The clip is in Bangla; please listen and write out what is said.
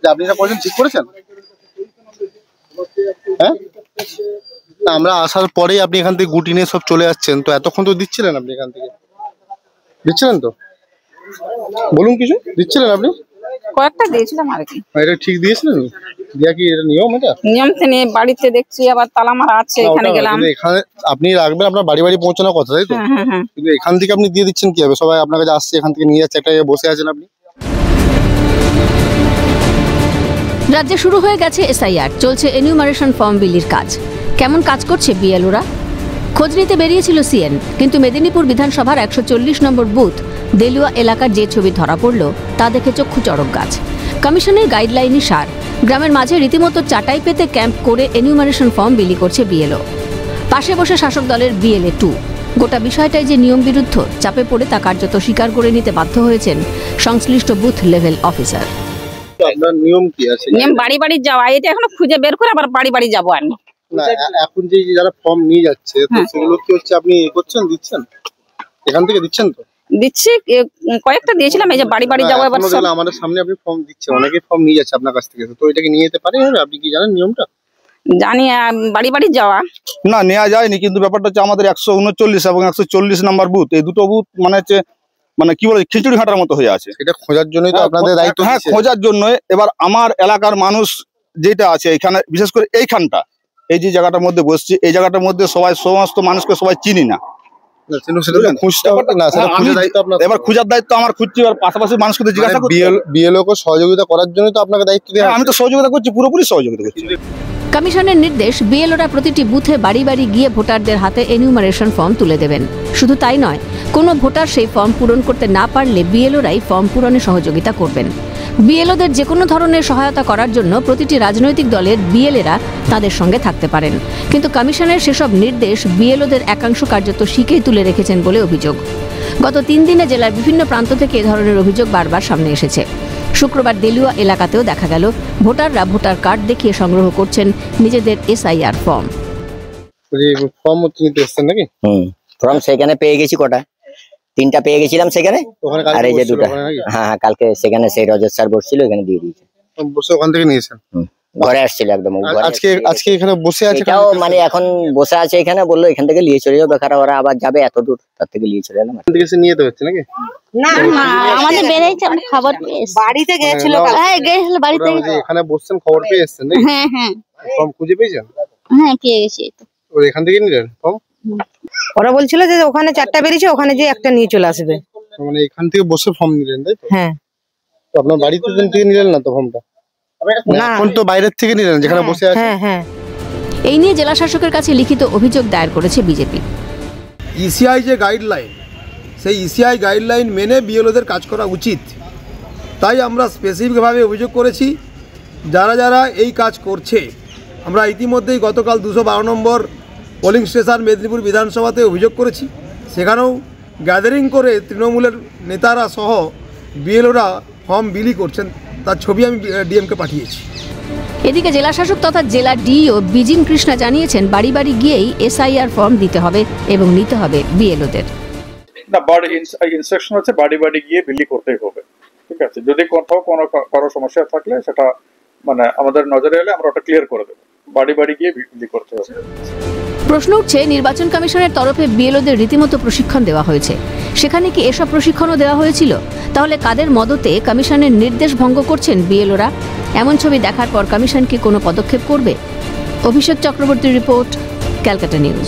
যে আপনি এটা করেছেন ঠিক করেছেন? হ্যাঁ, আমরা আসার পরেই আপনি এখান থেকে গুটি নিয়ে সব চলে যাচ্ছেন, তো এতক্ষণ তো দিচ্ছিলেন আপনি এখান থেকে, দিচ্ছিলেন তো? বলুন, কিছু দিচ্ছিলেন আপনি? কয়েকটা দিয়েছিলাম আর কি। এটা ঠিক দিয়েছিলেন? দিয়া কি এটা নিয়ম? এটা নিয়ম তো নেই, বাড়িতে দেখছি আবার তালা মারা আছে, এখানে গেলাম। এখানে আপনি রাখবেন, আপনার বাড়ি বাড়ি পৌঁছানোর কথা, তাই তো? কিন্তু এখান থেকে আপনি দিয়ে দিচ্ছেন কিভাবে? সবাই আপনার কাছে আসছে, এখান থেকে নিয়ে যাচ্ছে, একটা বসে আছেন আপনি। রাজ্যে শুরু হয়ে গেছে এসআইআর, চলছে এনিউমারেশন ফর্ম বিলির কাজ। কেমন কাজ করছে বিএলওরা? খোঁজ নিতে বেরিয়েছিল সিএন, কিন্তু মেদিনীপুর বিধানসভার 140 নম্বর বুথ দেলুয়া এলাকার যে ছবি ধরা পড়ল তা দেখে চক্ষু চড়ক গাছ। কমিশনের গাইডলাইনই সার, গ্রামের মাঝে রীতিমতো চাটাই পেতে ক্যাম্প করে এনিউমারেশন ফর্ম বিলি করছে বিএলও। পাশে বসে শাসক দলের বিএলএ 2। গোটা বিষয়টাই যে নিয়ম বিরুদ্ধ, চাপে পড়ে তা কার্যত স্বীকার করে নিতে বাধ্য হয়েছেন সংশ্লিষ্ট বুথ লেভেল অফিসার। আপনার নিয়ম কি আছে? নিয়ম বাড়ি বাড়ি যাওয়া, এটা এখনো খুঁজে বের করে আবার বাড়ি বাড়ি যাবো আমি। না, এখন যে যারা ফর্ম নিয়ে যাচ্ছে, তো সেগুলো কি হচ্ছে আপনি করছেন, দিচ্ছেন? এখান থেকে দিচ্ছেন তো? দিচ্ছি, কয়েকটা দিয়েছিলাম, এই যে বাড়ি বাড়ি যাবো এবার। আমাদের সামনে আপনি ফর্ম দিচ্ছেন, অনেকে ফর্ম নিয়ে যাচ্ছে আপনার কাছ থেকে, তো এটাকে নিয়ে যেতে পারে? আপনি কি জানেন নিয়মটা? জানি, বাড়ি বাড়ি যাওয়া না, নেওয়া যায়নি, কিন্তু ব্যাপারটা হচ্ছে আমাদের 139 এবং 140 নাম্বার বুথ, এই দুটো বুথ মানে হচ্ছে মানে কি বলে খিচুড়ি ঘাটার মতো হয়ে আছে। এটা খোঁজার জন্যই তো আপনাদের দায়িত্ব। হ্যাঁ, খোঁজার জন্য। এবার আমার এলাকার মানুষ যেটা আছে এখানে, বিশেষ করে এইখানটা, এই যে জায়গাটার মধ্যে বসছি, এই জায়গাটার মধ্যে সমস্ত মানুষকে সবাই চিনি না। এবার খোঁজার দায়িত্ব আমার, খুঁজছি, এবার পাশাপাশি মানুষকে জিজ্ঞাসা করছি। বিএলও কে সহযোগিতা করার জন্য তো আপনাকে দায়িত্ব দেওয়া। আমি তো সহযোগিতা করছি, পুরোপুরি সহযোগিতা করছি। কমিশনের নির্দেশ, বিএলওরা প্রতিটি বুথে বাড়ি বাড়ি গিয়ে ভোটারদের হাতে এনিউমারেশন ফর্ম তুলে দেবেন। শুধু তাই নয়, কোনো ভোটার সেই ফর্ম পূরণ করতে না পারলে বিএলওরাই ফর্ম পূরণে সহযোগিতা করবেন। বিএলওদের যে কোনো ধরনের সহায়তা করার জন্য প্রতিটি রাজনৈতিক দলের বিএলএরা তাদের সঙ্গে থাকতে পারেন। কিন্তু কমিশনের সেসব নির্দেশ বিএলওদের একাংশ কার্যত শিখেই তুলে রেখেছেন বলে অভিযোগ। গত 3 দিনে জেলার বিভিন্ন প্রান্ত থেকে এ ধরনের অভিযোগ বারবার সামনে এসেছে। শুক্রবার দেলুয়া এলাকাতেও দেখা গেল ভোটাররা ভোটার কার্ড দেখিয়ে সংগ্রহ করছেন নিজেদের এসআইআর ফর্ম। ফর্ম সেখানে পেয়ে গেছি, কটা 3টা পেয়ে গেছিলাম সেখানে, আর এই যে 2টা। হ্যাঁ, কালকে সেখানে সেই রজত স্যার বসছিল, এখানে দিয়ে দিয়েছে। বসে ওখান থেকে নিয়েছেন? ঘরে আসছিল একদম। আজকে এখানে বসে আছে, এটাও মানে এখন বসে আছে এখানে, বললো এখান থেকে নিয়ে চলে যাও, বেকার ওরা আবার যাবে এত দূর, তার থেকে নিয়ে চলে এলাম। এখান থেকে নিয়ে যেতে হচ্ছে নাকি? না, আমাদের বেড়েছে, আমরা খবর পেয়েছি, বাড়িতে গেছিল। হ্যাঁ, গেছিল বাড়িতে। এখানে বসছেন, খবর পেয়ে এসেছেন নাকি? হ্যাঁ হ্যাঁ, ফর্ম খুঁজে পেয়েছেন? হ্যাঁ, পেয়ে গেছি। তো এখান থেকে নিলেন ফর্ম? ওরা বলছিল যে ওখানে 4টা বেরিয়েছে, ওখানে যে একটা নিয়ে চলে আসবে। মানে এখান থেকে বসে ফর্ম নিলেন, তাই তো? হ্যাঁ। তো আপনার বাড়িতে থেকে নিলেন না তো ফর্মটা? না, এখন তো বাইরের থেকে নিলেন, যেখানে বসে আছেন। হ্যাঁ হ্যাঁ। এই নিয়ে জেলা শাসকের কাছে লিখিত অভিযোগ দায়ের করেছে বিজেপি। ইসিআই যে গাইডলাইন, সেই ইসিআই গাইডলাইন মেনে বিএলওদের কাজ করা উচিত। তাই আমরা স্পেসিফিকভাবে অভিযোগ করেছি, যারা যারা এই কাজ করছে, আমরা ইতিমধ্যেই গতকাল 212 নম্বর পোলিং স্টেশন মেদিনীপুর বিধানসভাতে অভিযোগ করেছি। সেখানেও গ্যাদারিং করে তৃণমূলের নেতারা সহ বিএলওরা ফর্ম বিলি করছেন, তার ছবি আমি ডিএমকে পাঠিয়েছি। এদিকে জেলা শাসক তথা জেলা ডিও বিজিন কৃষ্ণা জানিয়েছেন, বাড়ি বাড়ি গিয়েই এসআইআর ফর্ম দিতে হবে এবং নিতে হবে বিএলওদের। না, ইনস্ট্রাকশন আছে বাড়ি বাড়ি গিয়ে বিলি করতেই হবে। ঠিক আছে, যদি কোথাও কোনো সমস্যা থাকলে সেটা মানে আমাদের নজরে এলে আমরা ওটা ক্লিয়ার করে দেবো। বাড়ি বাড়ি গিয়ে বিলি করতে হবে। প্রশ্ন উঠছে, নির্বাচন কমিশনের তরফে বিএলওদের রীতিমতো প্রশিক্ষণ দেওয়া হয়েছে, সেখানে কি এসব প্রশিক্ষণও দেওয়া হয়েছিল? তাহলে কাদের মদতে কমিশনের নির্দেশ ভঙ্গ করছেন বিএলওরা? এমন ছবি দেখার পর কমিশন কি কোনো পদক্ষেপ করবে? অভিষেক চক্রবর্তীর রিপোর্ট, ক্যালকাটা নিউজ।